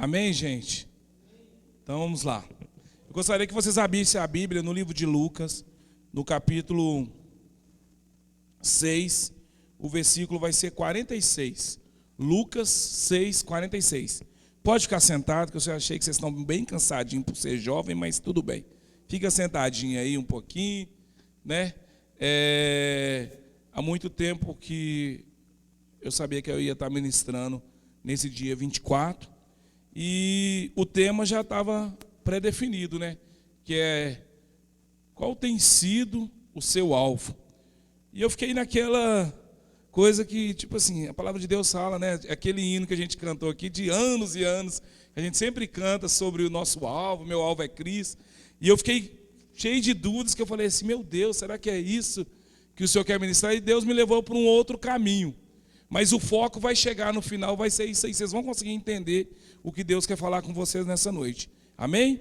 Amém, gente? Então vamos lá. Eu gostaria que vocês abrissem a Bíblia no livro de Lucas, no capítulo 6, o versículo vai ser 46. Lucas 6, 46. Pode ficar sentado, que eu achei que vocês estão bem cansadinhos por ser jovem, mas tudo bem. Fica sentadinho aí um pouquinho, né? Há muito tempo que eu sabia que eu ia estar ministrando nesse dia 24, e o tema já estava pré-definido, né? Que é: qual tem sido o seu alvo? E eu fiquei naquela coisa que, tipo assim, a palavra de Deus fala, né? Aquele hino que a gente cantou aqui de anos e anos, a gente sempre canta sobre o nosso alvo, meu alvo é Cristo. E eu fiquei cheio de dúvidas, que eu falei assim: meu Deus, será que é isso que o Senhor quer ministrar? E Deus me levou para um outro caminho. Mas o foco vai chegar no final, vai ser isso aí. Vocês vão conseguir entender o que Deus quer falar com vocês nessa noite. Amém?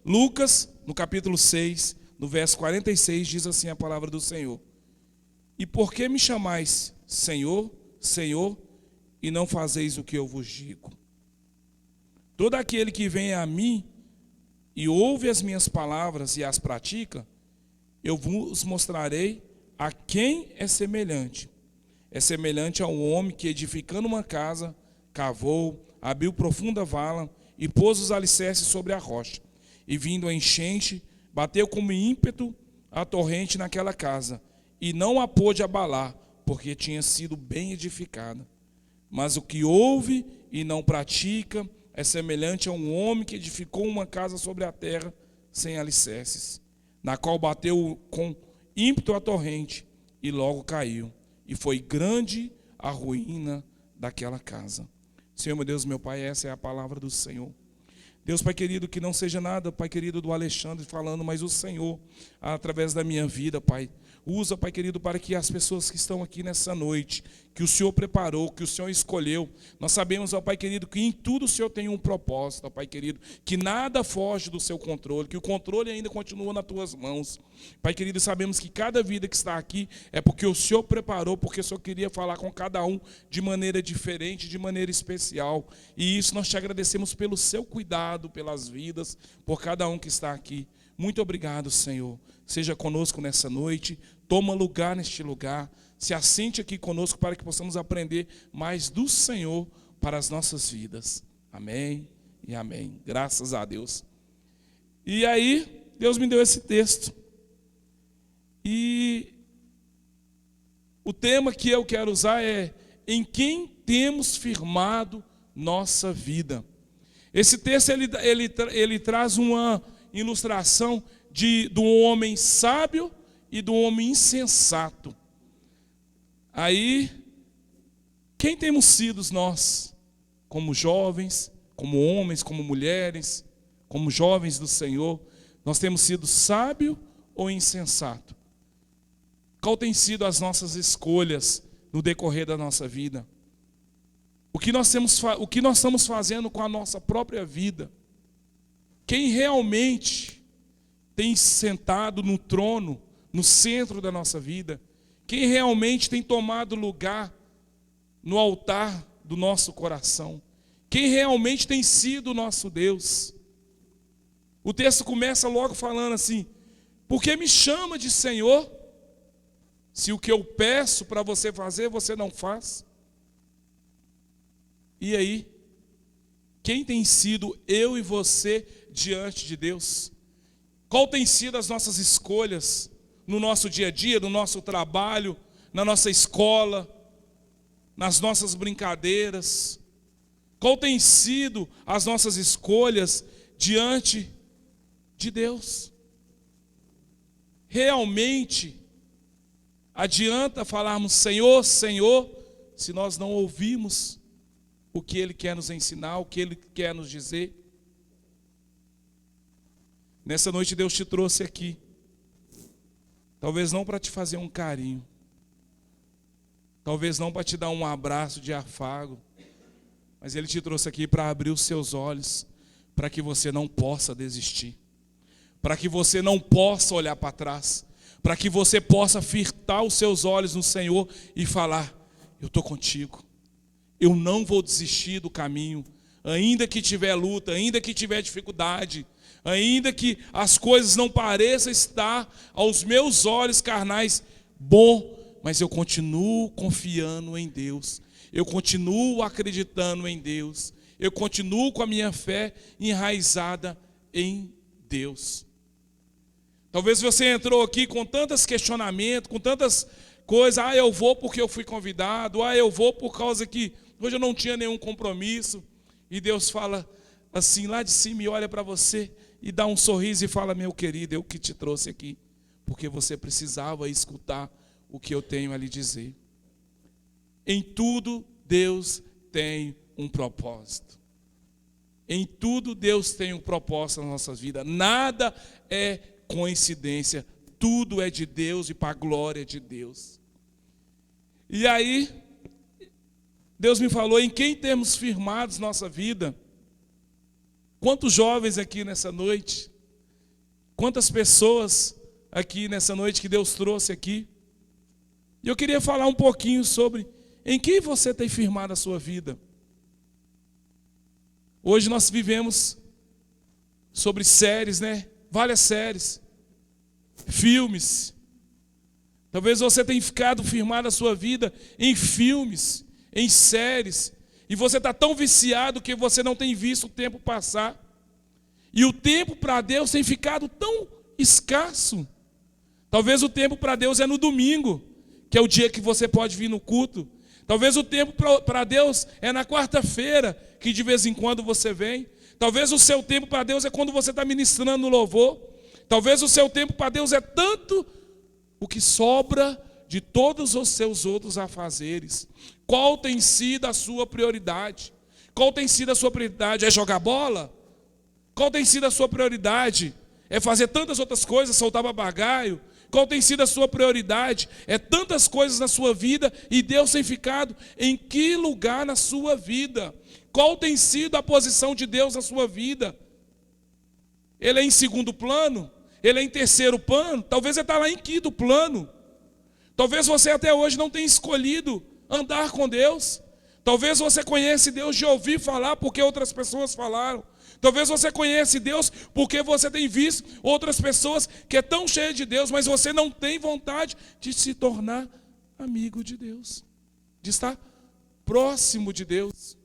Lucas, no capítulo 6, no verso 46, diz assim a palavra do Senhor: e por que me chamais Senhor, Senhor, e não fazeis o que eu vos digo? Todo aquele que vem a mim e ouve as minhas palavras e as pratica, eu vos mostrarei a quem é semelhante. É semelhante a um homem que, edificando uma casa, cavou, abriu profunda vala e pôs os alicerces sobre a rocha. E vindo a enchente, bateu como ímpeto a torrente naquela casa, e não a pôde abalar, porque tinha sido bem edificada. Mas o que ouve e não pratica é semelhante a um homem que edificou uma casa sobre a terra sem alicerces, na qual bateu com ímpeto a torrente, e logo caiu. E foi grande a ruína daquela casa. Senhor, meu Deus, meu Pai, essa é a palavra do Senhor. Deus, Pai querido, que não seja nada, Pai querido, do Alexandre falando, mas o Senhor, através da minha vida, Pai. Usa, Pai querido, para que as pessoas que estão aqui nessa noite, que o Senhor preparou, que o Senhor escolheu, nós sabemos, ó Pai querido, que em tudo o Senhor tem um propósito, ó Pai querido, que nada foge do seu controle, que o controle ainda continua nas tuas mãos. Pai querido, sabemos que cada vida que está aqui é porque o Senhor preparou, porque o Senhor queria falar com cada um de maneira diferente, de maneira especial. E isso nós te agradecemos pelo seu cuidado, pelas vidas, por cada um que está aqui. Muito obrigado, Senhor. Seja conosco nessa noite, toma lugar neste lugar, se assente aqui conosco para que possamos aprender mais do Senhor para as nossas vidas. Amém e amém. Graças a Deus. E aí, Deus me deu esse texto. E o tema que eu quero usar é: em quem temos firmado nossa vida. Esse texto ele traz uma ilustração do homem sábio e do homem insensato. Aí, quem temos sido nós, como jovens, como homens, como mulheres, como jovens do Senhor? Nós temos sido sábio ou insensato? Qual tem sido as nossas escolhas no decorrer da nossa vida? O que nós estamos fazendo com a nossa própria vida? Quem realmente tem sentado no trono, no centro da nossa vida? Quem realmente tem tomado lugar no altar do nosso coração? Quem realmente tem sido o nosso Deus? O texto começa logo falando assim: por que me chama de Senhor, se o que eu peço para você fazer, você não faz? E aí, quem tem sido eu e você diante de Deus? Qual tem sido as nossas escolhas no nosso dia a dia, no nosso trabalho, na nossa escola, nas nossas brincadeiras? Qual tem sido as nossas escolhas diante de Deus? Realmente adianta falarmos Senhor, Senhor, se nós não ouvimos o que Ele quer nos ensinar, o que Ele quer nos dizer? Nessa noite Deus te trouxe aqui, talvez não para te fazer um carinho, talvez não para te dar um abraço de afago, mas Ele te trouxe aqui para abrir os seus olhos, para que você não possa desistir, para que você não possa olhar para trás, para que você possa fitar os seus olhos no Senhor e falar: eu estou contigo, eu não vou desistir do caminho, ainda que tiver luta, ainda que tiver dificuldade, ainda que as coisas não pareçam estar aos meus olhos carnais bom, mas eu continuo confiando em Deus, eu continuo acreditando em Deus, eu continuo com a minha fé enraizada em Deus. Talvez você entrou aqui com tantos questionamentos, com tantas coisas, eu vou porque eu fui convidado, eu vou por causa que hoje eu não tinha nenhum compromisso, e Deus fala assim lá de cima e olha para você e dá um sorriso e fala: meu querido, eu que te trouxe aqui, porque você precisava escutar o que eu tenho a lhe dizer. Em tudo Deus tem um propósito. Em tudo Deus tem um propósito na nossa vida. Nada é coincidência. Tudo é de Deus e para a glória de Deus. E aí, Deus me falou: em quem temos firmados nossa vida? Quantos jovens aqui nessa noite? Quantas pessoas aqui nessa noite que Deus trouxe aqui? E eu queria falar um pouquinho sobre em quem você tem firmado a sua vida. Hoje nós vivemos sobre séries, né? Várias séries, filmes. Talvez você tenha ficado firmado a sua vida em filmes, em séries, e você está tão viciado que você não tem visto o tempo passar. E o tempo para Deus tem ficado tão escasso. Talvez o tempo para Deus é no domingo, que é o dia que você pode vir no culto. Talvez o tempo para Deus é na quarta-feira, que de vez em quando você vem. Talvez o seu tempo para Deus é quando você está ministrando no louvor. Talvez o seu tempo para Deus é tanto o que sobra de todos os seus outros afazeres. Qual tem sido a sua prioridade? Qual tem sido a sua prioridade? É jogar bola? Qual tem sido a sua prioridade? É fazer tantas outras coisas, soltar papagaio? Qual tem sido a sua prioridade? É tantas coisas na sua vida e Deus tem ficado em que lugar na sua vida? Qual tem sido a posição de Deus na sua vida? Ele é em segundo plano? Ele é em terceiro plano? Talvez ele está lá em quinto plano. Talvez você até hoje não tenha escolhido andar com Deus. Talvez você conhece Deus de ouvir falar porque outras pessoas falaram. Talvez você conhece Deus porque você tem visto outras pessoas que é tão cheia de Deus, mas você não tem vontade de se tornar amigo de Deus, de estar próximo de Deus.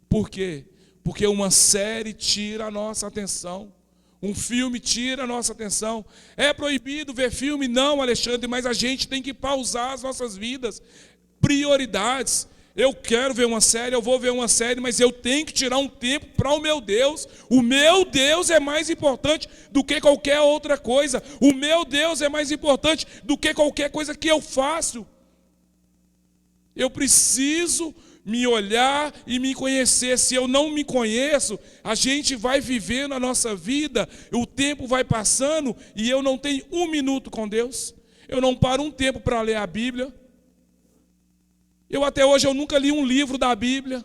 Por quê? Porque uma série tira a nossa atenção. Um filme tira a nossa atenção. É proibido ver filme? Não, Alexandre, mas a gente tem que pausar as nossas vidas. Prioridades. Eu quero ver uma série, eu vou ver uma série, mas eu tenho que tirar um tempo para o meu Deus. O meu Deus é mais importante do que qualquer outra coisa. O meu Deus é mais importante do que qualquer coisa que eu faço. Eu preciso me olhar e me conhecer. Se eu não me conheço, a gente vai vivendo a nossa vida, o tempo vai passando e eu não tenho um minuto com Deus. Eu não paro um tempo para ler a Bíblia. Eu até hoje eu nunca li um livro da Bíblia.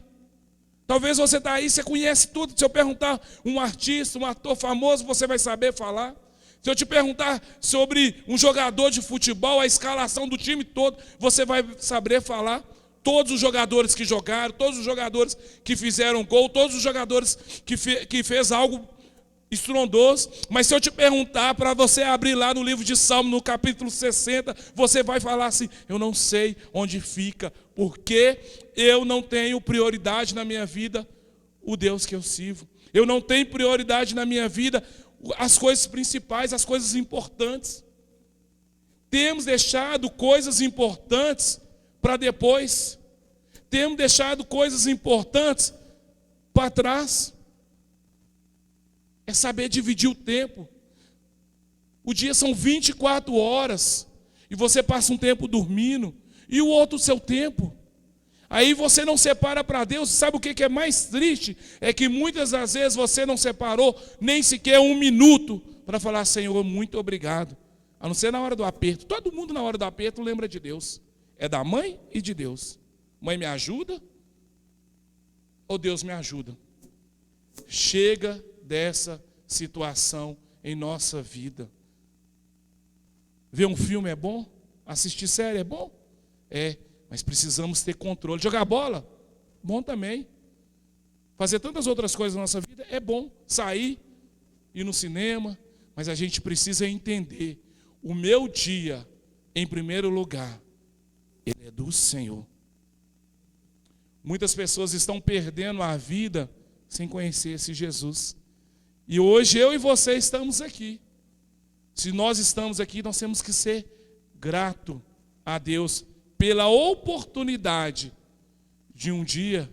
Talvez você está aí, você conhece tudo. Se eu perguntar um artista, um ator famoso, você vai saber falar. Se eu te perguntar sobre um jogador de futebol, a escalação do time todo, você vai saber falar. Todos os jogadores que jogaram, todos os jogadores que fizeram gol, todos os jogadores que fez algo estrondoso. Mas se eu te perguntar para você abrir lá no livro de Salmo, no capítulo 60, você vai falar assim: eu não sei onde fica, porque eu não tenho prioridade na minha vida o Deus que eu sirvo. Eu não tenho prioridade na minha vida as coisas principais, as coisas importantes. Temos deixado coisas importantes para depois. Temos deixado coisas importantes para trás. É saber dividir o tempo. O dia são 24 horas. E você passa um tempo dormindo. E o outro seu tempo. Aí você não separa para Deus. Sabe o que é mais triste? É que muitas das vezes você não separou nem sequer um minuto para falar: Senhor, muito obrigado. A não ser na hora do aperto. Todo mundo na hora do aperto lembra de Deus. É da mãe e de Deus. Mãe me ajuda? Ou Deus me ajuda? Chega dessa situação em nossa vida. Ver um filme é bom? Assistir série é bom? É, mas precisamos ter controle. Jogar bola? Bom também. fazer tantas outras coisas na nossa vida. É bom sair, ir no cinema, mas a gente precisa entender: o meu dia, em primeiro lugar, ele é do Senhor. Muitas pessoas estão perdendo a vida sem conhecer esse Jesus. E hoje eu e você estamos aqui. Se nós estamos aqui, nós temos que ser gratos a Deus pela oportunidade de um dia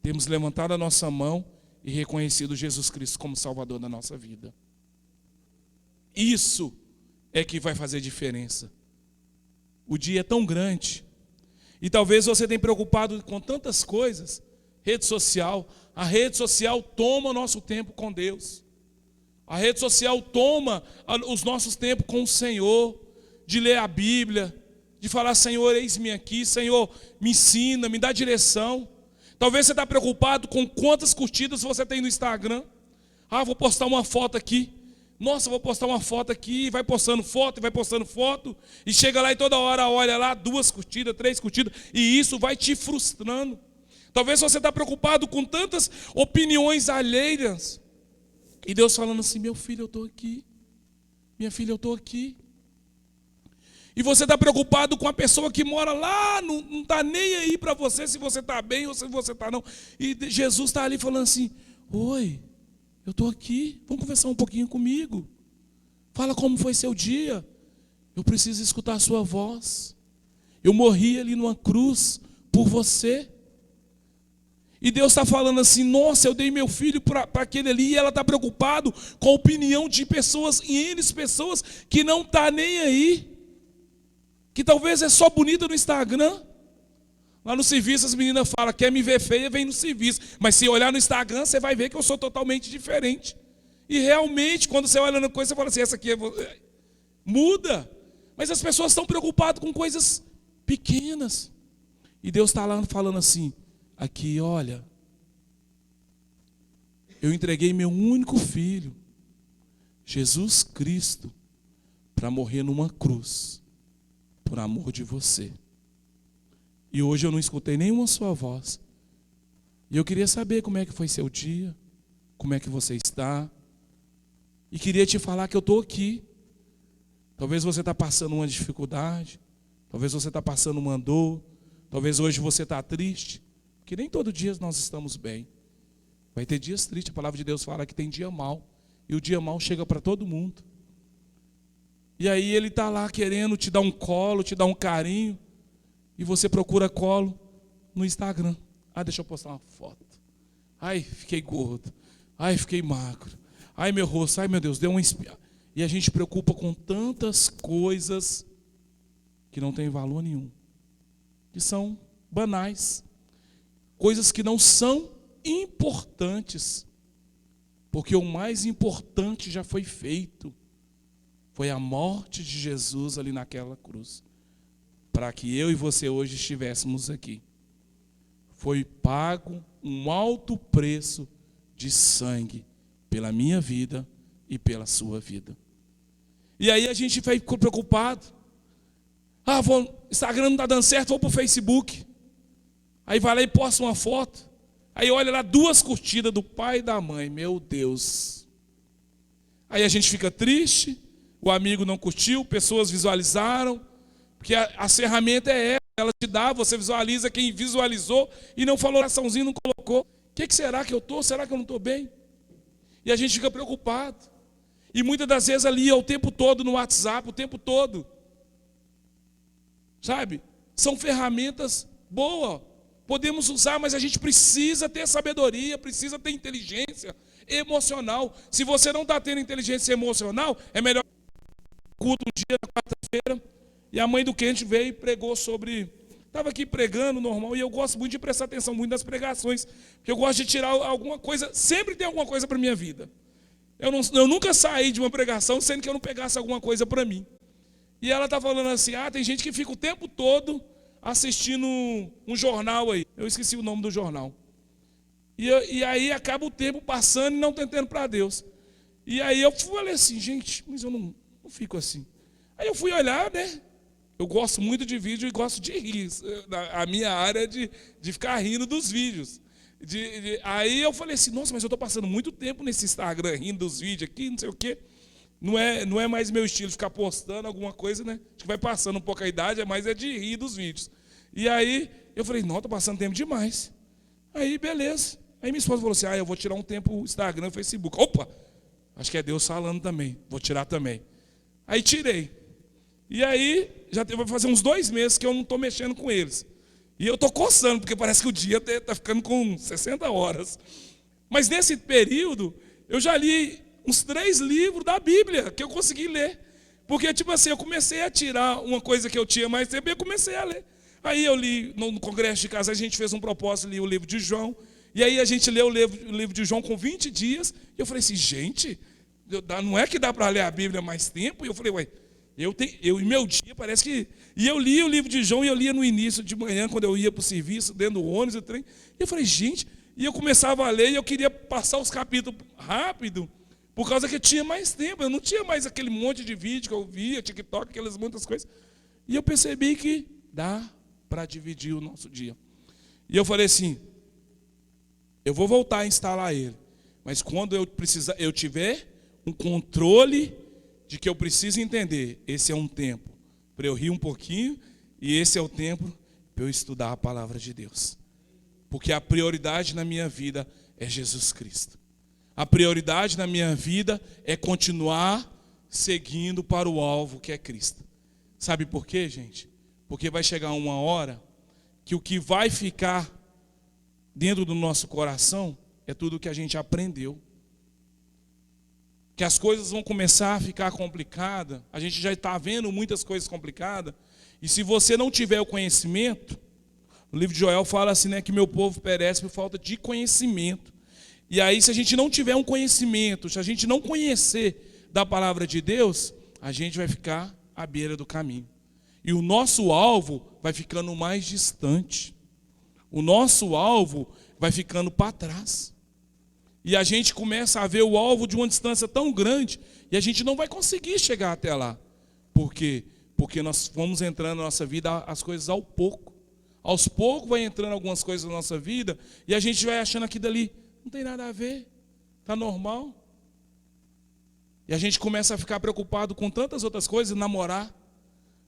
termos levantado a nossa mão e reconhecido Jesus Cristo como Salvador da nossa vida. Isso é que vai fazer diferença. O dia é tão grande. E talvez você tenha preocupado com tantas coisas. Rede social. A rede social toma o nosso tempo com Deus. A rede social toma os nossos tempos com o Senhor. De ler a Bíblia. De falar: Senhor, eis-me aqui. Senhor, me ensina, me dá direção. Talvez você está preocupado com quantas curtidas você tem no Instagram. Ah, vou postar uma foto aqui. Nossa, vou postar uma foto aqui. Vai postando foto, vai postando foto. E chega lá e toda hora olha lá 2 curtidas, 3 curtidas. E isso vai te frustrando. Talvez você está preocupado com tantas opiniões alheias. E Deus falando assim: meu filho, eu estou aqui. Minha filha, eu estou aqui. E você está preocupado com a pessoa que mora lá, não está nem aí para você se você está bem ou se você está não. E Jesus está ali falando assim: oi, eu estou aqui, vamos conversar um pouquinho comigo. Fala como foi seu dia. Eu preciso escutar a sua voz. Eu morri ali numa cruz por você. E Deus está falando assim: nossa, eu dei meu filho para aquele ali. E ela está preocupado com a opinião de pessoas, e eles, pessoas que não estão nem aí. Que talvez é só bonita no Instagram. Lá no serviço as meninas falam: quer me ver feia, vem no serviço. Mas se olhar no Instagram, você vai ver que eu sou totalmente diferente. E realmente, quando você olha na coisa, você fala assim: essa aqui muda. Mas as pessoas estão preocupadas com coisas pequenas. E Deus está lá falando assim: aqui, olha, eu entreguei meu único filho, Jesus Cristo, para morrer numa cruz, por amor de você. E hoje eu não escutei nenhuma sua voz. E eu queria saber como é que foi seu dia, como é que você está. E queria te falar que eu estou aqui. Talvez você está passando uma dificuldade, talvez você está passando uma dor, talvez hoje você está triste, porque nem todo dia nós estamos bem. Vai ter dias tristes, a palavra de Deus fala que tem dia mau, e o dia mau chega para todo mundo. E aí ele está lá querendo te dar um colo, te dar um carinho, e você procura colo no Instagram. Ah, deixa eu postar uma foto. Ai, fiquei gordo. Ai, fiquei magro. Ai, meu rosto, ai, meu Deus, deu uma espinha. E a gente preocupa com tantas coisas que não tem valor nenhum, que são banais, coisas que não são importantes, porque o mais importante já foi feito. Foi a morte de Jesus ali naquela cruz, para que eu e você hoje estivéssemos aqui. Foi pago um alto preço de sangue pela minha vida e pela sua vida. E aí a gente ficou preocupado. Ah, Instagram não está dando certo, vou para o Facebook. Aí vai lá e posta uma foto. Aí olha lá 2 curtidas do pai e da mãe. Meu Deus. Aí a gente fica triste. O amigo não curtiu, pessoas visualizaram, porque a ferramenta é ela te dá, você visualiza quem visualizou e não falou oraçãozinho, não colocou. O que será que eu estou? Será que eu não estou bem? E a gente fica preocupado. E muitas das vezes ali o tempo todo no WhatsApp, o tempo todo. Sabe? São ferramentas boas, podemos usar, mas a gente precisa ter sabedoria, precisa ter inteligência emocional. Se você não está tendo inteligência emocional, é melhor culto um dia, na quarta-feira, e a mãe do Kent veio e pregou sobre... Estava aqui pregando normal, e eu gosto muito de prestar atenção muito nas pregações, porque eu gosto de tirar alguma coisa, sempre tem alguma coisa para a minha vida. Eu nunca saí de uma pregação sendo que eu não pegasse alguma coisa para mim. E ela está falando assim: ah, tem gente que fica o tempo todo assistindo um jornal aí. Eu esqueci o nome do jornal. E aí acaba o tempo passando e não tentando para Deus. E aí eu falei assim: gente, mas eu não fico assim. Aí eu fui olhar, né? Eu gosto muito de vídeo e gosto de rir. A minha área é de ficar rindo dos vídeos. Aí eu falei assim, nossa, mas eu estou passando muito tempo nesse Instagram rindo dos vídeos aqui, não sei o quê. Não é mais meu estilo ficar postando alguma coisa, né? Acho que vai passando um pouco a idade, mas é de rir dos vídeos. E aí eu falei, não, estou passando tempo demais. Aí, beleza. Aí minha esposa falou assim, eu vou tirar um tempo o Instagram e Facebook. Opa, acho que é Deus falando também, vou tirar também. Aí tirei. E aí, vai fazer uns 2 meses que eu não estou mexendo com eles. E eu estou coçando, porque parece que o dia está ficando com 60 horas. Mas nesse período, eu já li uns 3 livros da Bíblia que eu consegui ler. Porque, tipo assim, eu comecei a tirar uma coisa que eu tinha mais tempo e eu comecei a ler. Aí eu li, no congresso de casa, a gente fez um propósito, li o livro de João. E aí a gente leu o livro de João com 20 dias. E eu falei assim, gente, não é que dá para ler a Bíblia mais tempo? E eu falei, ué, em meu dia parece que... E eu li o livro de João e eu lia no início de manhã, quando eu ia para o serviço, dentro do ônibus, o trem. E eu falei, gente... E eu começava a ler e eu queria passar os capítulos rápido, por causa que eu tinha mais tempo. Eu não tinha mais aquele monte de vídeo que eu via, TikTok, aquelas muitas coisas. E eu percebi que dá para dividir o nosso dia. E eu falei assim, eu vou voltar a instalar ele. Mas quando eu tiver um controle de que eu preciso entender, esse é um tempo para eu rir um pouquinho, e esse é o tempo para eu estudar a palavra de Deus. Porque a prioridade na minha vida é Jesus Cristo. A prioridade na minha vida é continuar seguindo para o alvo que é Cristo. Sabe por quê, gente? Porque vai chegar uma hora que o que vai ficar dentro do nosso coração é tudo que a gente aprendeu. Que as coisas vão começar a ficar complicadas. A gente já está vendo muitas coisas complicadas. E se você não tiver o conhecimento... O livro de Joel fala assim, né, que meu povo perece por falta de conhecimento. E aí, se a gente não tiver um conhecimento, se a gente não conhecer da palavra de Deus, a gente vai ficar à beira do caminho. E o nosso alvo vai ficando mais distante. O nosso alvo vai ficando para trás. E a gente começa a ver o alvo de uma distância tão grande, e a gente não vai conseguir chegar até lá. Por quê? Porque nós vamos entrando na nossa vida as coisas ao pouco. Aos poucos vai entrando algumas coisas na nossa vida e a gente vai achando aquilo dali, não tem nada a ver, está normal. E a gente começa a ficar preocupado com tantas outras coisas, namorar,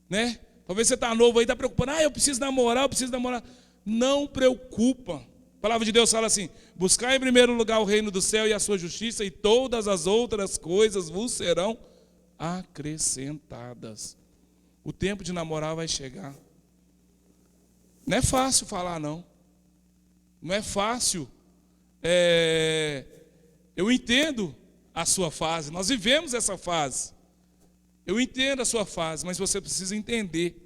né? Talvez você está novo aí, está preocupado, eu preciso namorar, Não preocupa. A palavra de Deus fala assim, buscar em primeiro lugar o reino do céu e a sua justiça, e todas as outras coisas vos serão acrescentadas. O tempo de namorar vai chegar. Não é fácil falar, não. Não é fácil. Eu entendo a sua fase. Nós vivemos essa fase. Eu entendo a sua fase, mas você precisa entender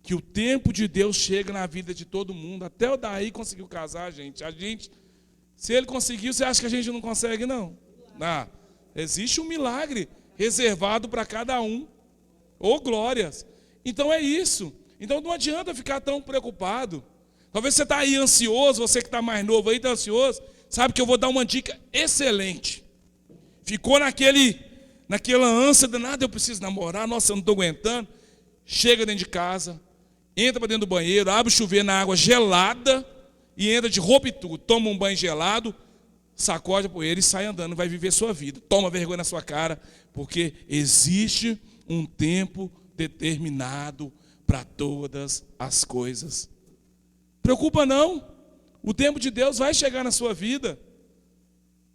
que o tempo de Deus chega na vida de todo mundo. Até o Daí conseguiu casar, gente. Se ele conseguiu, você acha que a gente não consegue, não? Existe um milagre reservado para cada um. Ô, glórias. Então é isso. Então não adianta ficar tão preocupado. Talvez você está aí ansioso, você que está mais novo aí está ansioso. Sabe que eu vou dar uma dica excelente. Ficou naquela ânsia danada, eu preciso namorar, nossa, eu não estou aguentando. Chega dentro de casa, entra para dentro do banheiro, abre o chuveiro na água gelada e entra de roupa e tudo. Toma um banho gelado, sacode a poeira e sai andando, vai viver sua vida. Toma vergonha na sua cara, porque existe um tempo determinado para todas as coisas. Preocupa não, o tempo de Deus vai chegar na sua vida.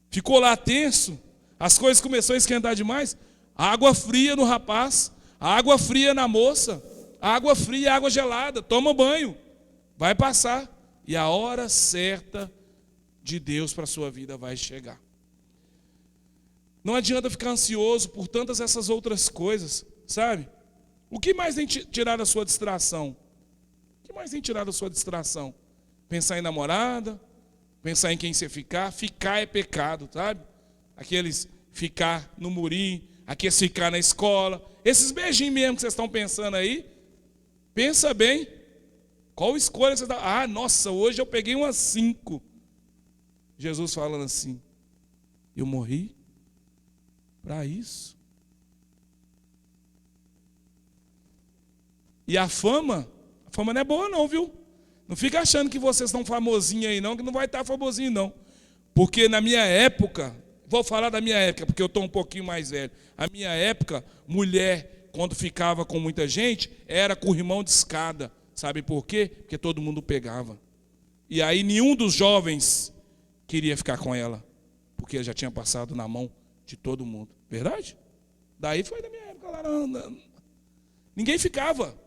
Ficou lá tenso, as coisas começaram a esquentar demais, água fria no rapaz, água fria na moça, água fria, água gelada, toma banho, vai passar, e a hora certa de Deus para a sua vida vai chegar. Não adianta ficar ansioso por tantas essas outras coisas, sabe? O que mais tem tirado a sua distração? O que mais tem tirado a sua distração? Pensar em namorada, pensar em quem você ficar. Ficar é pecado, sabe? Aqueles ficar no murinho, aqueles ficar na escola. Esses beijinhos mesmo que vocês estão pensando aí, pensa bem. Qual escolha você está? Nossa, hoje eu peguei umas 5. Jesus falando assim, eu morri para isso. E a fama não é boa não, viu? Não fica achando que vocês estão famosinhos aí não, que não vai estar famosinho não. Porque na minha época, vou falar da minha época, porque eu estou um pouquinho mais velho. A minha época, mulher, quando ficava com muita gente, era corrimão de escada. Sabe por quê? Porque todo mundo pegava. E aí nenhum dos jovens queria ficar com ela, porque já tinha passado na mão de todo mundo. Verdade? Daí foi da minha época lá. Ninguém ficava.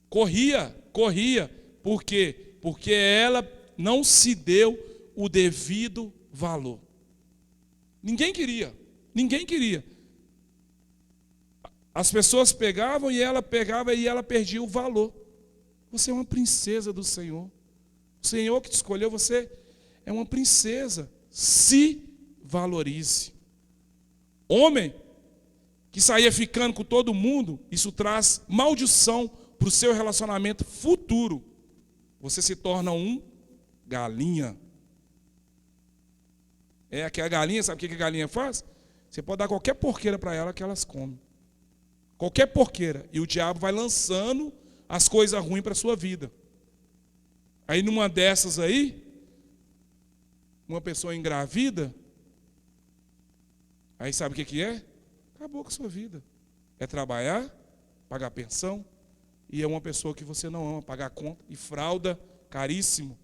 Corria. Por quê? Porque ela não se deu o devido valor. Ninguém queria. As pessoas pegavam e ela pegava e ela perdia o valor. Você é uma princesa do Senhor. O Senhor que te escolheu, você é uma princesa. Se valorize. Homem que saía ficando com todo mundo, isso traz maldição para o seu relacionamento futuro. Você se torna um galinha. É que a galinha, sabe o que a galinha faz? Você pode dar qualquer porqueira para ela que elas comem. Qualquer porqueira. E o diabo vai lançando as coisas ruins para a sua vida. Aí numa dessas aí, uma pessoa engravida, aí sabe o que é? Acabou com a sua vida. É trabalhar, pagar pensão, e é uma pessoa que você não ama, pagar conta, e fralda, caríssimo.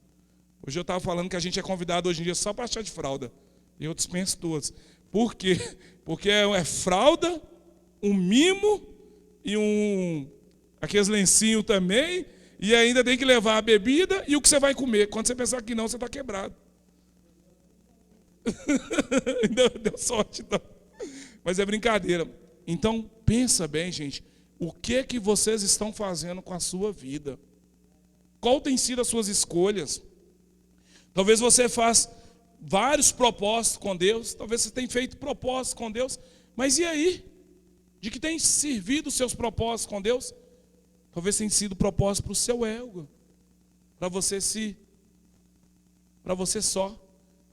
Hoje eu estava falando que a gente é convidado hoje em dia só para chá de fralda. E eu dispenso todas. Por quê? Porque é fralda, um mimo e aqueles lencinhos também, e ainda tem que levar a bebida e o que você vai comer. Quando você pensar que não, você está quebrado. Deu sorte, então. Mas é brincadeira. Então, pensa bem, gente. O que vocês estão fazendo com a sua vida? Qual tem sido as suas escolhas? Talvez você faça vários propósitos com Deus. Talvez você tenha feito propósitos com Deus. Mas e aí? De que tem servido os seus propósitos com Deus? Talvez tenha sido propósito para o seu ego. Para você só.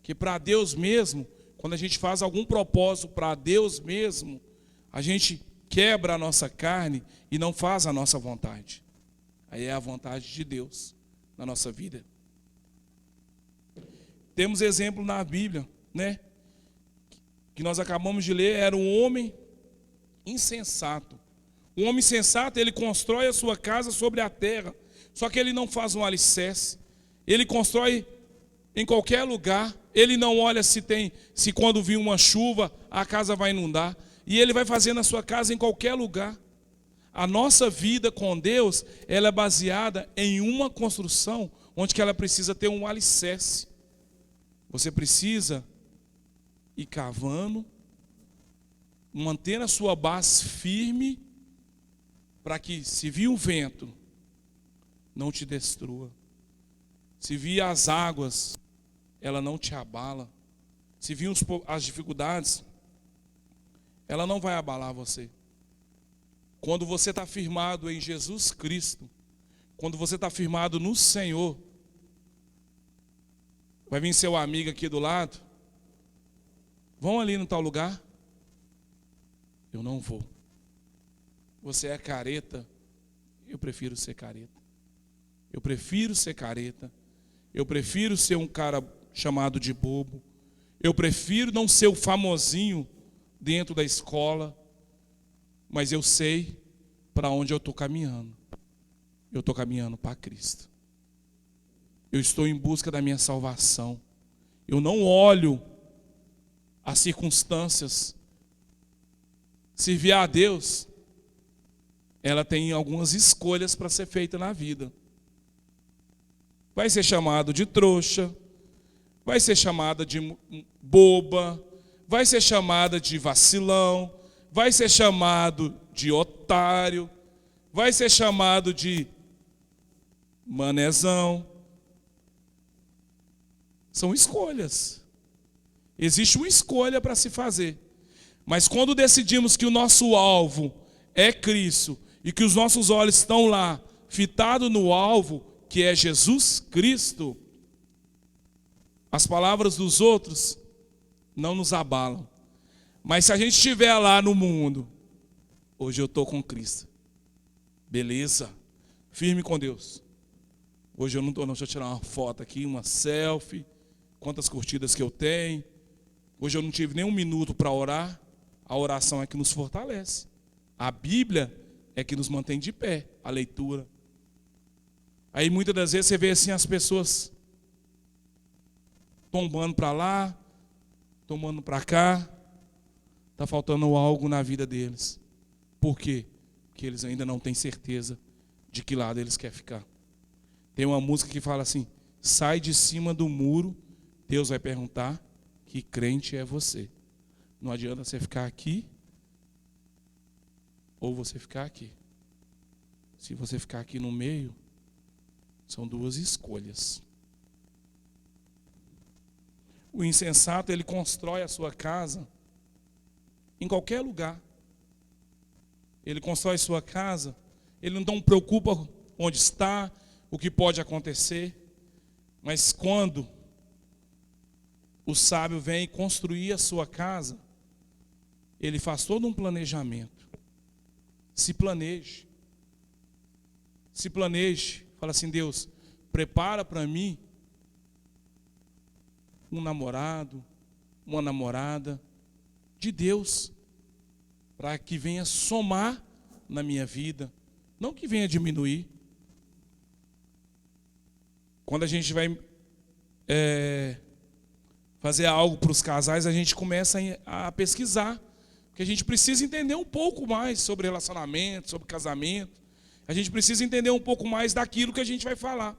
Que para Deus mesmo, quando a gente faz algum propósito para Deus mesmo, a gente quebra a nossa carne e não faz a nossa vontade. Aí é a vontade de Deus na nossa vida. Temos exemplo na Bíblia, né? Que nós acabamos de ler, era um homem insensato. Um homem sensato, ele constrói a sua casa sobre a terra, só que ele não faz um alicerce. Ele constrói em qualquer lugar, ele não olha se quando vir uma chuva, a casa vai inundar. E ele vai fazendo a sua casa em qualquer lugar. A nossa vida com Deus, ela é baseada em uma construção, onde que ela precisa ter um alicerce. Você precisa ir cavando, mantendo a sua base firme, para que, se vir o vento, não te destrua. Se vir as águas, ela não te abala. Se vir as dificuldades, ela não vai abalar você. Quando você está firmado em Jesus Cristo, quando você está firmado no Senhor, vai vir seu amigo aqui do lado, vão ali no tal lugar? Eu não vou. Você é careta, eu prefiro ser careta. Eu prefiro ser careta. Eu prefiro ser um cara chamado de bobo. Eu prefiro não ser o famosinho dentro da escola. Mas eu sei para onde eu estou caminhando. Eu estou caminhando para Cristo. Eu estou em busca da minha salvação. Eu não olho as circunstâncias. Servir a Deus, ela tem algumas escolhas para ser feita na vida. Vai ser chamado de trouxa, vai ser chamada de boba, vai ser chamada de vacilão, vai ser chamado de otário, vai ser chamado de manezão. São escolhas. Existe uma escolha para se fazer. Mas quando decidimos que o nosso alvo é Cristo e que os nossos olhos estão lá, fitados no alvo, que é Jesus Cristo, as palavras dos outros não nos abalam. Mas se a gente estiver lá no mundo, hoje eu estou com Cristo. Beleza, firme com Deus. Hoje eu não estou, não. Deixa eu tirar uma foto aqui, uma selfie. Quantas curtidas que eu tenho. Hoje eu não tive nem um minuto para orar. A oração é que nos fortalece. A Bíblia é que nos mantém de pé, a leitura. Aí muitas das vezes você vê assim as pessoas tombando para lá, tombando para cá. Está faltando algo na vida deles. Por quê? Porque eles ainda não têm certeza de que lado eles querem ficar. Tem uma música que fala assim: sai de cima do muro, Deus vai perguntar que crente é você. Não adianta você ficar aqui ou você ficar aqui. Se você ficar aqui no meio, são duas escolhas. O insensato, ele constrói a sua casa em qualquer lugar. Ele constrói sua casa, ele não preocupa onde está, o que pode acontecer. Mas quando o sábio vem construir a sua casa, ele faz todo um planejamento. Se planeje. Se planeje. Fala assim: Deus, prepara para mim um namorado, uma namorada de Deus, para que venha somar na minha vida, não que venha diminuir. Quando a gente vai fazer algo para os casais, a gente começa a pesquisar, porque a gente precisa entender um pouco mais sobre relacionamento, sobre casamento. A gente precisa entender um pouco mais daquilo que a gente vai falar.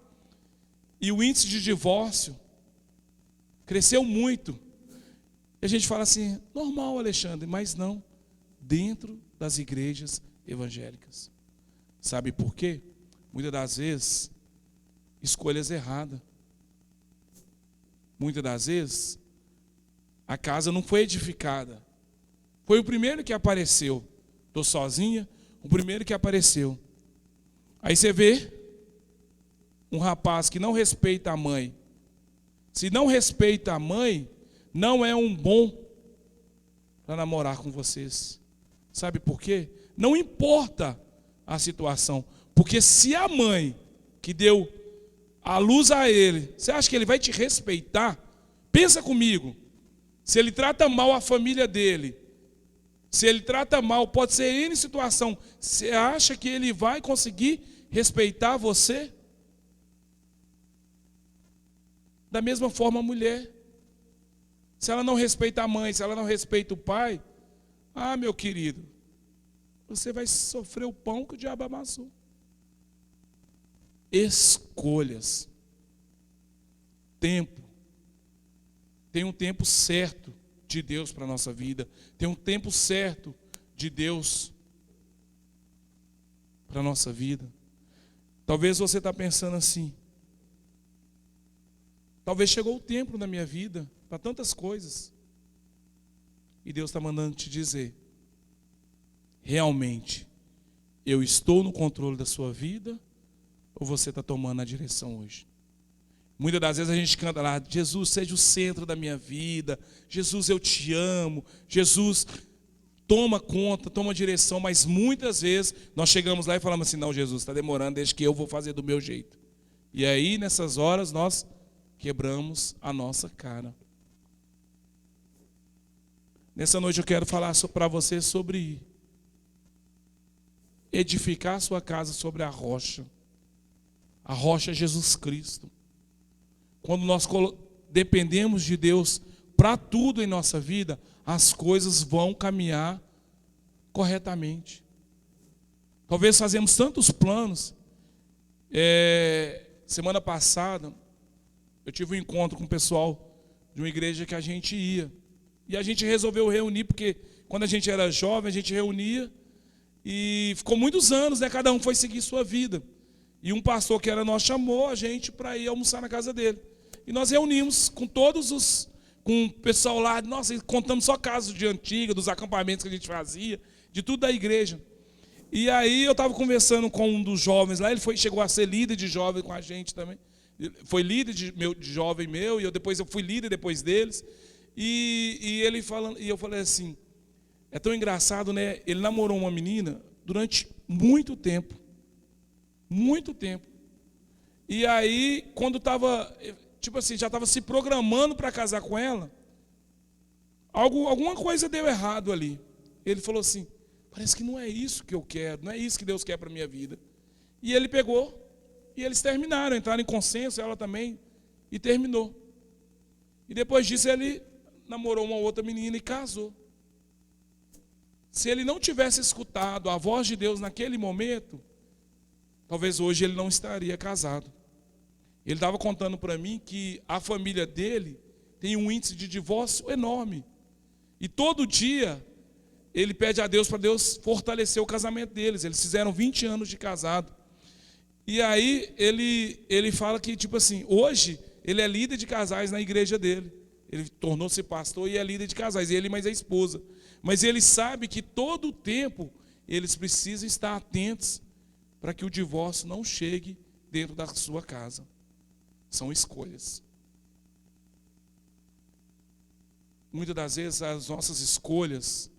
E o índice de divórcio cresceu muito. E a gente fala assim: normal, Alexandre, mas não dentro das igrejas evangélicas. Sabe por quê? Muitas das vezes, escolhas erradas. Muitas das vezes, a casa não foi edificada. Foi o primeiro que apareceu. Estou sozinha, o primeiro que apareceu. Aí você vê um rapaz que não respeita a mãe. Se não respeita a mãe, não é um bom para namorar com vocês. Sabe por quê? Não importa a situação. Porque se a mãe que deu a luz a ele, você acha que ele vai te respeitar? Pensa comigo. Se ele trata mal a família dele, se ele trata mal, pode ser N situação, você acha que ele vai conseguir respeitar você? Da mesma forma a mulher. Se ela não respeita a mãe, se ela não respeita o pai, meu querido, você vai sofrer o pão que o diabo amassou. Escolhas. Tempo. Tem um tempo certo de Deus para a nossa vida. Tem um tempo certo de Deus para a nossa vida. Talvez você está pensando assim: talvez chegou o tempo na minha vida para tantas coisas. E Deus está mandando te dizer: realmente, eu estou no controle da sua vida, ou você está tomando a direção hoje? Muitas das vezes a gente canta lá: Jesus, seja o centro da minha vida. Jesus, eu te amo. Jesus, toma conta, toma direção. Mas muitas vezes nós chegamos lá e falamos assim: não, Jesus, está demorando, deixa que eu vou fazer do meu jeito. E aí, nessas horas, nós quebramos a nossa cara. Nessa noite eu quero falar para você sobre edificar a sua casa sobre a rocha. A rocha é Jesus Cristo. Quando nós dependemos de Deus para tudo em nossa vida, as coisas vão caminhar corretamente. Talvez fazemos tantos planos. Semana passada, eu tive um encontro com o pessoal de uma igreja que a gente ia. E a gente resolveu reunir, porque quando a gente era jovem, a gente reunia. E ficou muitos anos, né? Cada um foi seguir sua vida. E um pastor que era nosso chamou a gente para ir almoçar na casa dele. E nós reunimos com com o pessoal lá. Nossa, contamos só casos de antiga, dos acampamentos que a gente fazia, de tudo da igreja. E aí eu estava conversando com um dos jovens lá, ele chegou a ser líder de jovem com a gente também. Foi líder de jovem meu, e eu fui líder depois deles. E ele falando, e eu falei assim: é tão engraçado, né? Ele namorou uma menina durante muito tempo. Muito tempo. E aí, quando estava, tipo assim, já estava se programando para casar com ela, alguma coisa deu errado ali. Ele falou assim: parece que não é isso que eu quero, não é isso que Deus quer para a minha vida. E ele pegou, e eles terminaram, entraram em consenso, ela também, e terminou. E depois disso ele namorou uma outra menina e casou. Se ele não tivesse escutado a voz de Deus naquele momento, talvez hoje ele não estaria casado. Ele estava contando para mim que a família dele tem um índice de divórcio enorme. E todo dia ele pede a Deus para Deus fortalecer o casamento deles. Eles fizeram 20 anos de casado. E aí ele fala que, tipo assim, hoje ele é líder de casais na igreja dele. Ele tornou-se pastor e é líder de casais, ele mais a esposa. Mas ele sabe que todo o tempo eles precisam estar atentos para que o divórcio não chegue dentro da sua casa. São escolhas. Muitas das vezes as nossas escolhas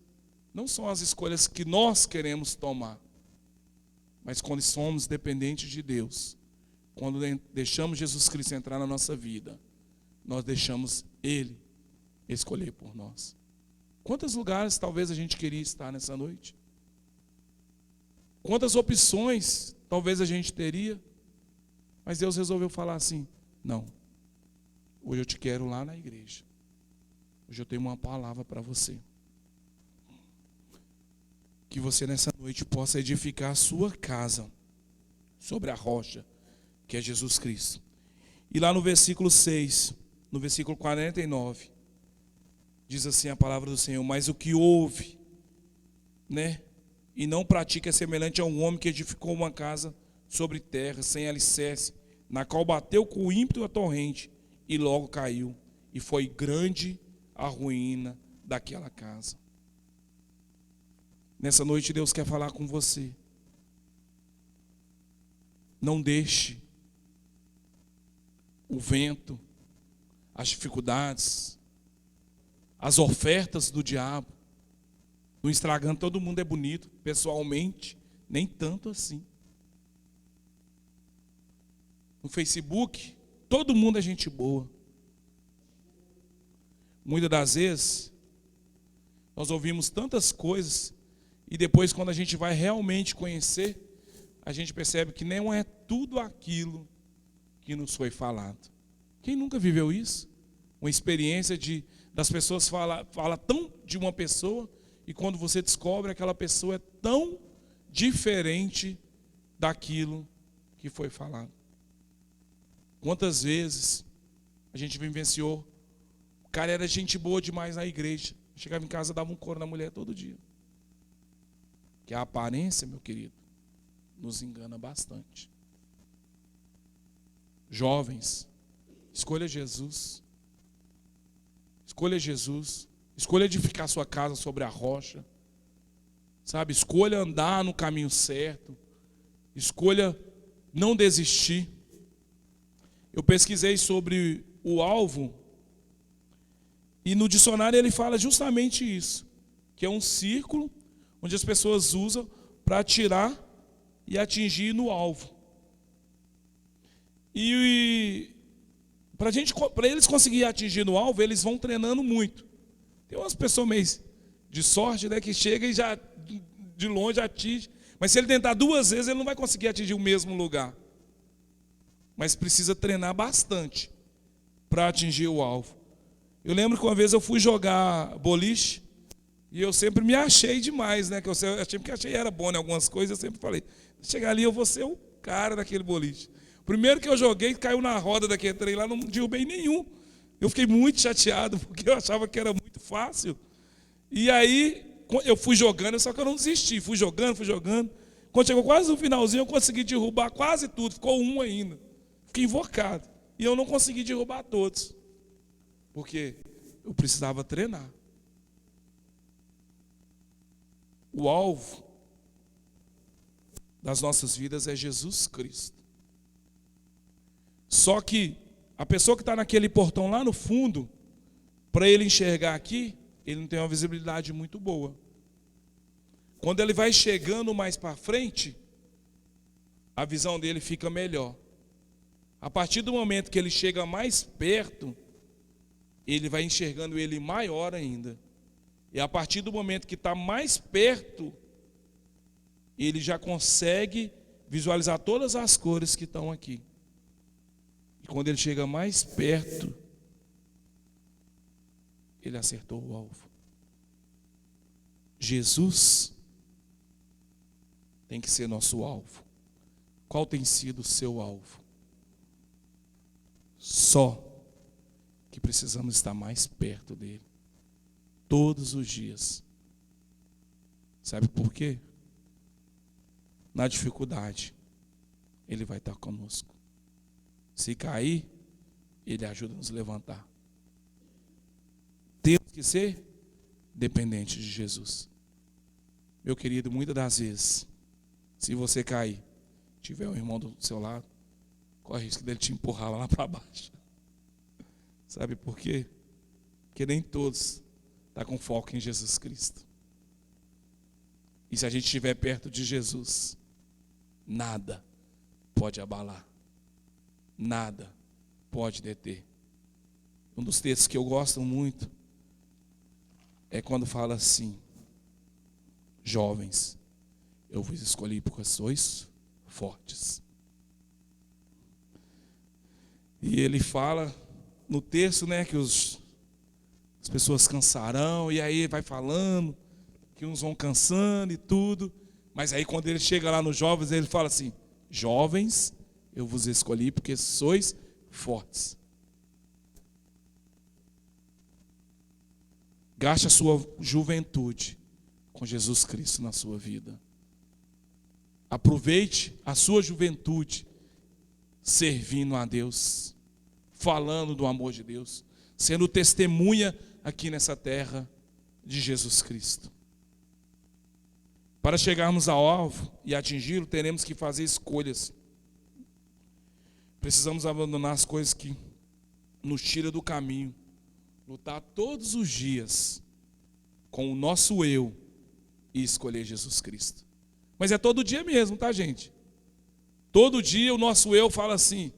não são as escolhas que nós queremos tomar, mas quando somos dependentes de Deus, quando deixamos Jesus Cristo entrar na nossa vida, nós deixamos Ele escolher por nós. Quantos lugares talvez a gente queria estar nessa noite? Quantas opções talvez a gente teria? Mas Deus resolveu falar assim: não, hoje eu te quero lá na igreja. Hoje eu tenho uma palavra para você. Que você nessa noite possa edificar a sua casa sobre a rocha, que é Jesus Cristo. E lá no versículo 6, no versículo 49, diz assim a palavra do Senhor: mas o que ouve, e não pratica é semelhante a um homem que edificou uma casa sobre terra, sem alicerce, na qual bateu com o ímpeto a torrente, e logo caiu, e foi grande a ruína daquela casa. Nessa noite Deus quer falar com você. Não deixe o vento, as dificuldades, as ofertas do diabo. No Instagram todo mundo é bonito, pessoalmente nem tanto assim. No Facebook todo mundo é gente boa. Muitas das vezes nós ouvimos tantas coisas e depois, quando a gente vai realmente conhecer, a gente percebe que não é tudo aquilo que nos foi falado. Quem nunca viveu isso? Uma experiência das pessoas fala tão de uma pessoa, e quando você descobre, aquela pessoa é tão diferente daquilo que foi falado. Quantas vezes a gente vivenciou, o cara era gente boa demais na igreja, chegava em casa, dava um couro na mulher todo dia. Que a aparência, meu querido, nos engana bastante. Jovens, escolha Jesus. Escolha Jesus. Escolha edificar sua casa sobre a rocha. Sabe? Escolha andar no caminho certo. Escolha não desistir. Eu pesquisei sobre o alvo, e no dicionário ele fala justamente isso, que é um círculo onde as pessoas usam para atirar e atingir no alvo. E para eles conseguirem atingir no alvo, eles vão treinando muito. Tem umas pessoas meio de sorte, que chega e já de longe atinge. Mas se ele tentar 2 vezes, ele não vai conseguir atingir o mesmo lugar. Mas precisa treinar bastante para atingir o alvo. Eu lembro que uma vez eu fui jogar boliche, e eu sempre me achei demais, Que eu sempre achei era bom em algumas coisas, eu sempre falei, chegar ali eu vou ser o cara daquele boliche. Primeiro que eu joguei, caiu na roda daquele trem lá, não derrubei nenhum. Eu fiquei muito chateado, porque eu achava que era muito fácil. E aí, eu fui jogando, só que eu não desisti, fui jogando. Quando chegou quase no finalzinho, eu consegui derrubar quase tudo, ficou um ainda. Fiquei invocado. E eu não consegui derrubar todos, porque eu precisava treinar. O alvo das nossas vidas é Jesus Cristo. Só que a pessoa que está naquele portão lá no fundo, para ele enxergar aqui, ele não tem uma visibilidade muito boa. Quando ele vai chegando mais para frente, a visão dele fica melhor. A partir do momento que ele chega mais perto, ele vai enxergando ele maior ainda. E a partir do momento que está mais perto, ele já consegue visualizar todas as cores que estão aqui. E quando ele chega mais perto, ele acertou o alvo. Jesus tem que ser nosso alvo. Qual tem sido o seu alvo? Só que precisamos estar mais perto dele, todos os dias. Sabe por quê? Na dificuldade, ele vai estar conosco. Se cair, ele ajuda a nos levantar. Temos que ser dependentes de Jesus. Meu querido, muitas das vezes, se você cair, tiver um irmão do seu lado, corre o risco dele te empurrar lá para baixo. Sabe por quê? Porque nem todos estão com foco em Jesus Cristo. E se a gente estiver perto de Jesus, nada pode abalar. Nada pode deter. Um dos textos que eu gosto muito é quando fala assim: jovens, eu vos escolhi porque sois fortes. E ele fala no texto, né, que as pessoas cansarão, e aí vai falando que uns vão cansando e tudo, mas aí quando ele chega lá nos jovens, ele fala assim: jovens, eu vos escolhi porque sois fortes. Gaste a sua juventude com Jesus Cristo na sua vida. Aproveite a sua juventude servindo a Deus, falando do amor de Deus, sendo testemunha aqui nessa terra de Jesus Cristo. Para chegarmos ao alvo e atingi-lo, teremos que fazer escolhas. Precisamos abandonar as coisas que nos tiram do caminho, lutar todos os dias com o nosso eu e escolher Jesus Cristo. Mas é todo dia mesmo, tá, gente? Todo dia o nosso eu fala assim.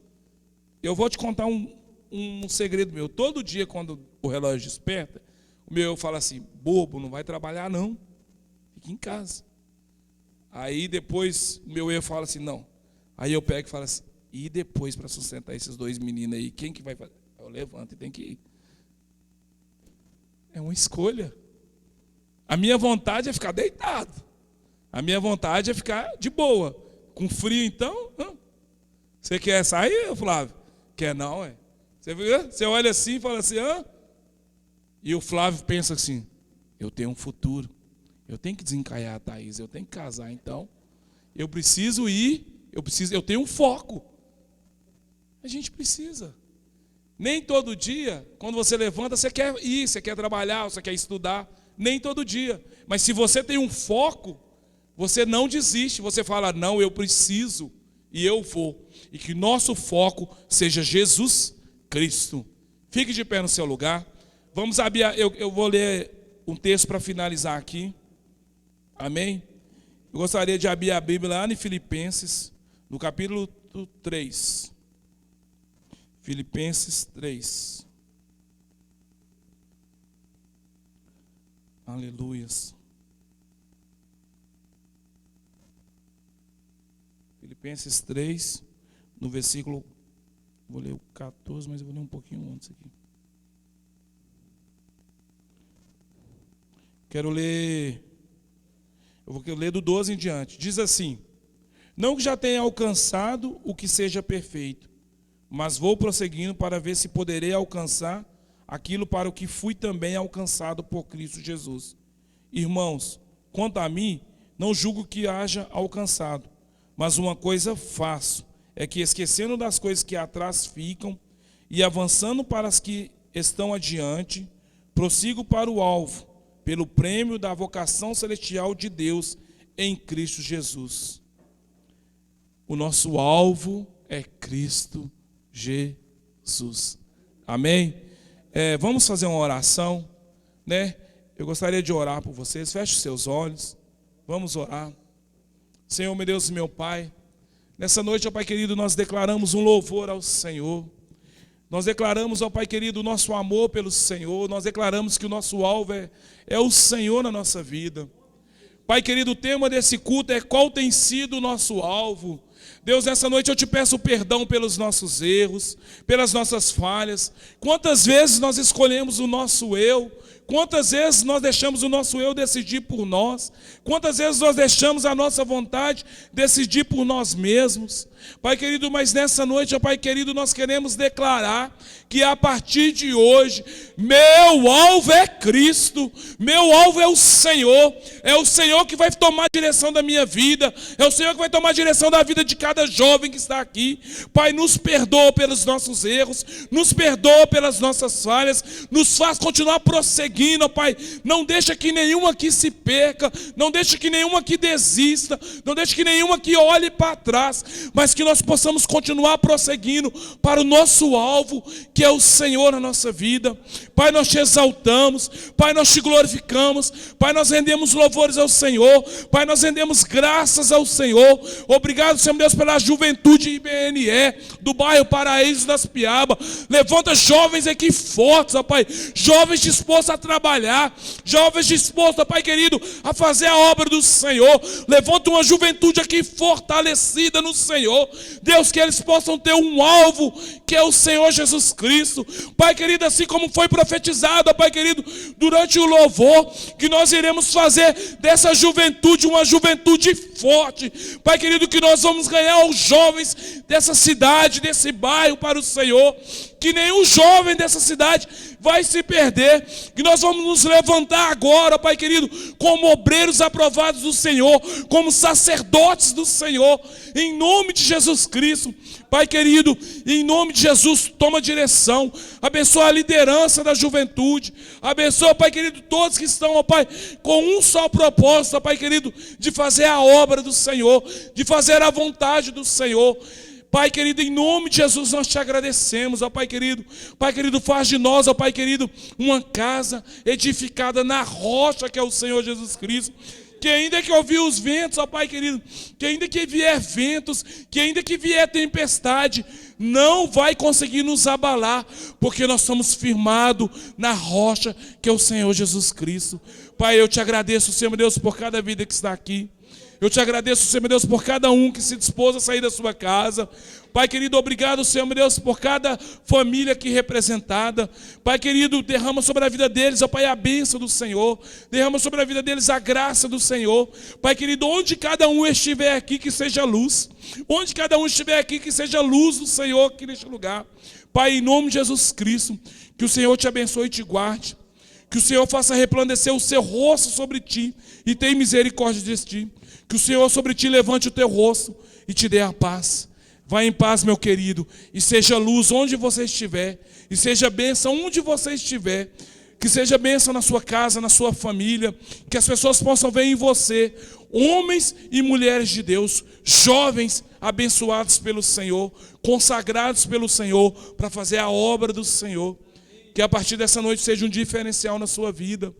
Eu vou te contar um segredo meu. Todo dia quando o relógio desperta, o meu eu fala assim: bobo, não vai trabalhar não, fica em casa. Aí depois o meu eu fala assim: não. Aí eu pego e falo assim: e depois para sustentar esses dois meninos aí, quem que vai fazer? Eu levanto e tem que ir. É uma escolha. A minha vontade é ficar deitado. A minha vontade é ficar de boa. Com frio, então? Você quer sair, Flávio? Quer não, é? Você olha assim e fala assim: e o Flávio pensa assim: eu tenho um futuro. Eu tenho que desencalhar a Thaís, eu tenho que casar, então. Eu preciso ir, eu tenho um foco. A gente precisa. Nem todo dia, quando você levanta, você quer ir, você quer trabalhar, você quer estudar. Nem todo dia. Mas se você tem um foco, você não desiste. Você fala: não, eu preciso e eu vou. E que nosso foco seja Jesus Cristo. Fique de pé no seu lugar. Vamos abrir, eu vou ler um texto para finalizar aqui. Amém? Eu gostaria de abrir a Bíblia lá em Filipenses, no capítulo 3. Filipenses 3. Aleluias. Filipenses 3, no versículo, vou ler o 14, mas eu vou ler um pouquinho antes aqui. Eu vou ler do 12 em diante. Diz assim: não que já tenha alcançado o que seja perfeito, mas vou prosseguindo para ver se poderei alcançar aquilo para o que fui também alcançado por Cristo Jesus. Irmãos, quanto a mim, não julgo que haja alcançado, mas uma coisa faço, é que esquecendo das coisas que atrás ficam e avançando para as que estão adiante, prossigo para o alvo, pelo prêmio da vocação celestial de Deus em Cristo Jesus. O nosso alvo é Cristo Jesus. Amém? Vamos fazer uma oração, né? Eu gostaria de orar por vocês. Feche os seus olhos. Vamos orar. Senhor, meu Deus e meu Pai, Nessa noite, ó Pai querido, nós declaramos um louvor ao Senhor. Nós declaramos, ó Pai querido, o nosso amor pelo Senhor. Nós declaramos que o nosso alvo é o Senhor na nossa vida. Pai querido, o tema desse culto é qual tem sido o nosso alvo. Deus, nessa noite eu te peço perdão pelos nossos erros, pelas nossas falhas. Quantas vezes nós escolhemos o nosso eu? Quantas vezes nós deixamos o nosso eu decidir por nós? Quantas vezes nós deixamos a nossa vontade decidir por nós mesmos? Pai querido, mas nessa noite, ó Pai querido, nós queremos declarar que a partir de hoje, meu alvo é Cristo, meu alvo é o Senhor que vai tomar a direção da minha vida, é o Senhor que vai tomar a direção da vida de cada jovem que está aqui. Pai, nos perdoa pelos nossos erros, nos perdoa pelas nossas falhas, nos faz continuar prosseguindo, ó Pai. Não deixa que nenhum aqui se perca, não deixa que nenhum aqui desista, não deixa que nenhum aqui olhe para trás, mas que nós possamos continuar prosseguindo para o nosso alvo, que é o Senhor na nossa vida. Pai, nós te exaltamos, Pai, nós te glorificamos, Pai, nós rendemos louvores ao Senhor, Pai, nós rendemos graças ao Senhor. Obrigado, Senhor Deus, pela juventude IBNE do bairro Paraíso das Piaba. Levanta jovens aqui fortes, ó Pai, jovens dispostos a trabalhar, jovens dispostos, ó Pai querido, a fazer a obra do Senhor. Levanta uma juventude aqui fortalecida no Senhor, Deus, que eles possam ter um alvo, que é o Senhor Jesus Cristo. Pai querido, assim como foi profetizado, ó Pai querido, durante o louvor, que nós iremos fazer dessa juventude uma juventude forte. Pai querido, que nós vamos ganhar os jovens dessa cidade, desse bairro para o Senhor. Que nenhum jovem dessa cidade vai se perder, que nós vamos nos levantar agora, Pai querido, como obreiros aprovados do Senhor, como sacerdotes do Senhor, em nome de Jesus Cristo. Pai querido, em nome de Jesus, toma direção, abençoa a liderança da juventude, abençoa, Pai querido, todos que estão, ó Pai, com um só propósito, ó Pai querido, de fazer a obra do Senhor, de fazer a vontade do Senhor. Pai querido, em nome de Jesus nós te agradecemos, ó Pai querido. Pai querido, faz de nós, ó Pai querido, uma casa edificada na rocha que é o Senhor Jesus Cristo. Que ainda que ouvir os ventos, ó Pai querido, que ainda que vier ventos, que ainda que vier tempestade, não vai conseguir nos abalar, porque nós somos firmados na rocha que é o Senhor Jesus Cristo. Pai, eu te agradeço, Senhor Deus, por cada vida que está aqui. Eu te agradeço, Senhor Deus, por cada um que se dispôs a sair da sua casa. Pai querido, obrigado, Senhor Deus, por cada família aqui representada. Pai querido, derrama sobre a vida deles, ó Pai, a bênção do Senhor. Derrama sobre a vida deles a graça do Senhor. Pai querido, onde cada um estiver aqui, que seja luz. Onde cada um estiver aqui, que seja luz do Senhor aqui neste lugar. Pai, em nome de Jesus Cristo, que o Senhor te abençoe e te guarde. Que o Senhor faça resplandecer o seu rosto sobre ti e tenha misericórdia de ti. Que o Senhor sobre ti levante o teu rosto e te dê a paz. Vá em paz, meu querido, e seja luz onde você estiver, e seja bênção onde você estiver. Que seja bênção na sua casa, na sua família, que as pessoas possam ver em você homens e mulheres de Deus, jovens abençoados pelo Senhor, consagrados pelo Senhor, para fazer a obra do Senhor. Que a partir dessa noite seja um diferencial na sua vida,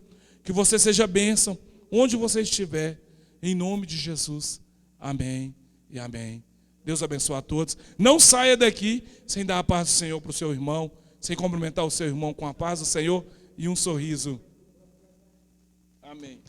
que você seja bênção onde você estiver, em nome de Jesus. Amém e amém. Deus abençoe a todos. Não saia daqui sem dar a paz do Senhor para o seu irmão, sem cumprimentar o seu irmão com a paz do Senhor e um sorriso. Amém.